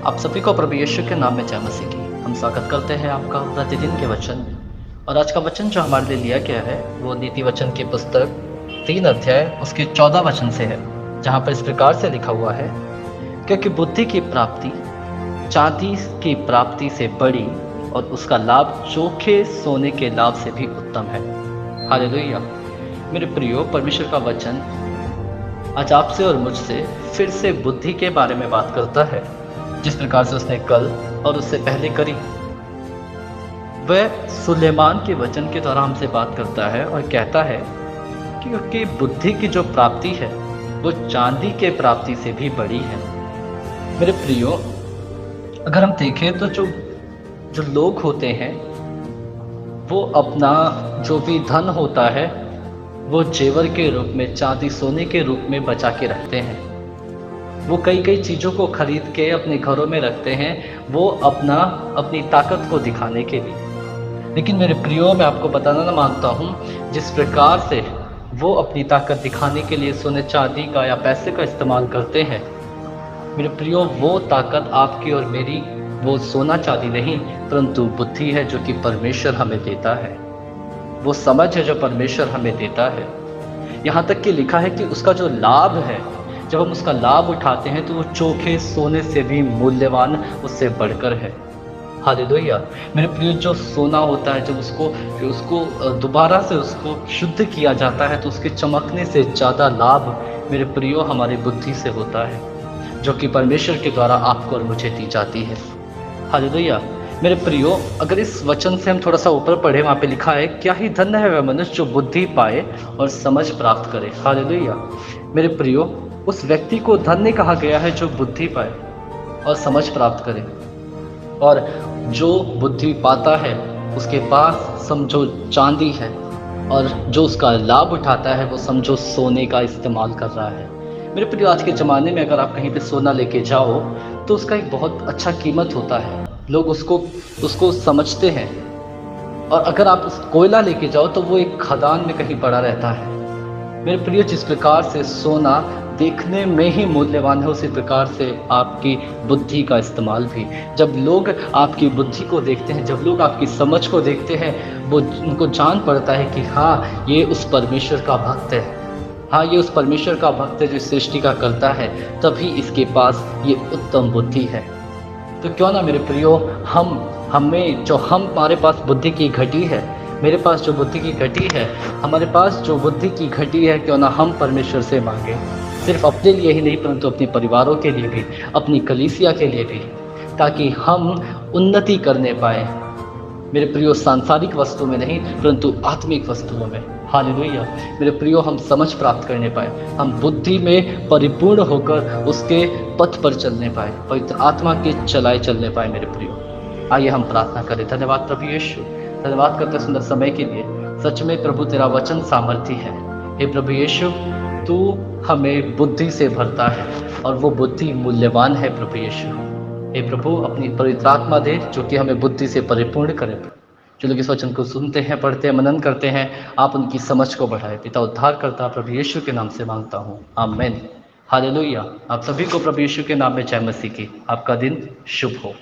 आप सभी को प्रभु यीशु के नाम में जय मसीह की। हम स्वागत करते हैं आपका प्रतिदिन के वचन में। और आज का वचन जो हमारे लिए लिया गया है वो नीति वचन की पुस्तक 3 अध्याय उसके 14 वचन से है, जहाँ पर इस प्रकार से लिखा हुआ है, क्योंकि बुद्धि की प्राप्ति चांदी की प्राप्ति से बड़ी और उसका लाभ चोखे सोने के लाभ से भी उत्तम है। हालेलुया। मेरे प्रियो, परमेश्वर का वचन आज आपसे और मुझसे फिर से बुद्धि के बारे में बात करता है, जिस प्रकार से उसने कल और उससे पहले करी। वह सुलेमान के वचन के द्वारा हमसे बात करता है और कहता है कि क्योंकि बुद्धि की जो प्राप्ति है वो चांदी के प्राप्ति से भी बड़ी है। मेरे प्रियो, अगर हम देखें तो जो लोग होते हैं वो अपना जो भी धन होता है वो जेवर के रूप में, चांदी सोने के रूप में बचा के रखते हैं। वो कई चीज़ों को खरीद के अपने घरों में रखते हैं, वो अपनी ताकत को दिखाने के लिए। लेकिन मेरे प्रियो, मैं आपको बताना मांगता हूँ, जिस प्रकार से वो अपनी ताकत दिखाने के लिए सोने चांदी का या पैसे का इस्तेमाल करते हैं, मेरे प्रियो, वो ताकत आपकी और मेरी वो सोना चांदी नहीं परंतु बुद्धि है जो कि परमेश्वर हमें देता है। वो समझ है जो परमेश्वर हमें देता है। यहाँ तक कि लिखा है कि उसका जो लाभ है, जब हम उसका लाभ उठाते हैं तो वो चोखे सोने से भी मूल्यवान, उससे बढ़कर है। हालेलुया। मेरे प्रिय, जो सोना होता है, जब उसको दोबारा से उसको शुद्ध किया जाता है तो उसके चमकने से ज़्यादा लाभ मेरे प्रियो हमारी बुद्धि से होता है, जो कि परमेश्वर के द्वारा आपको और मुझे दी जाती है। हालेलुया। मेरे प्रियो, अगर इस वचन से हम थोड़ा सा ऊपर पढ़े, वहाँ पे लिखा है, क्या ही धन्य है वह मनुष्य जो बुद्धि पाए और समझ प्राप्त करे। हालेलुया। मेरे प्रियो, उस व्यक्ति को धन्य कहा गया है जो बुद्धि पाए और समझ प्राप्त करे। और जो बुद्धि पाता है उसके पास समझो चांदी है, और जो उसका लाभ उठाता है वो समझो सोने का इस्तेमाल कर रहा है। मेरे प्रियो, आज के ज़माने में अगर आप कहीं पे सोना लेके जाओ तो उसका एक बहुत अच्छा कीमत होता है, लोग उसको समझते हैं। और अगर आप कोयला लेके जाओ तो वो एक खदान में कहीं पड़ा रहता है। मेरे प्रिय, जिस प्रकार से सोना देखने में ही मूल्यवान है, उसी प्रकार से आपकी बुद्धि का इस्तेमाल भी। जब लोग आपकी बुद्धि को देखते हैं, जब लोग आपकी समझ को देखते हैं, वो उनको जान पड़ता है कि हाँ, ये उस परमेश्वर का भक्त है, हाँ, ये उस परमेश्वर का भक्त है जो सृष्टि का करता है, तभी इसके पास ये उत्तम बुद्धि है। तो क्यों ना मेरे प्रियो, हमारे पास बुद्धि की घटी है, मेरे पास जो बुद्धि की घटी है, हमारे पास जो बुद्धि की घटी है, क्यों ना हम परमेश्वर से मांगे, सिर्फ अपने लिए ही नहीं परंतु अपने परिवारों के लिए भी, अपनी कलीसिया के लिए भी, ताकि हम उन्नति करने पाए। मेरे प्रियो, सांसारिक वस्तु में नहीं परंतु आत्मिक वस्तुओं में। हालेलुया। मेरे प्रियो, हम समझ प्राप्त करने पाए, हम बुद्धि में परिपूर्ण होकर उसके पथ पर चलने पाए, पवित्र आत्मा के चलाए चलने पाए। मेरे प्रियो, आइए हम प्रार्थना करें। धन्यवाद प्रभु यीशु, धन्यवाद करते सुंदर समय के लिए। सच में प्रभु, तेरा वचन सामर्थी है। हे प्रभु यीशु, तू हमें बुद्धि से भरता है और वो बुद्धि मूल्यवान है। प्रभु यीशु, हे प्रभु, अपनी पवित्र आत्मा दे जो कि हमें बुद्धि से परिपूर्ण करे। जो लोग इस वचन को सुनते हैं, पढ़ते हैं, मनन करते हैं, आप उनकी समझ को बढ़ाए। पिता उद्धार करता प्रभु यीशु के नाम से मांगता हूँ, आमीन। हालेलुया। आप सभी को प्रभु यीशु के नाम में जय मसीह की। आपका दिन शुभ हो।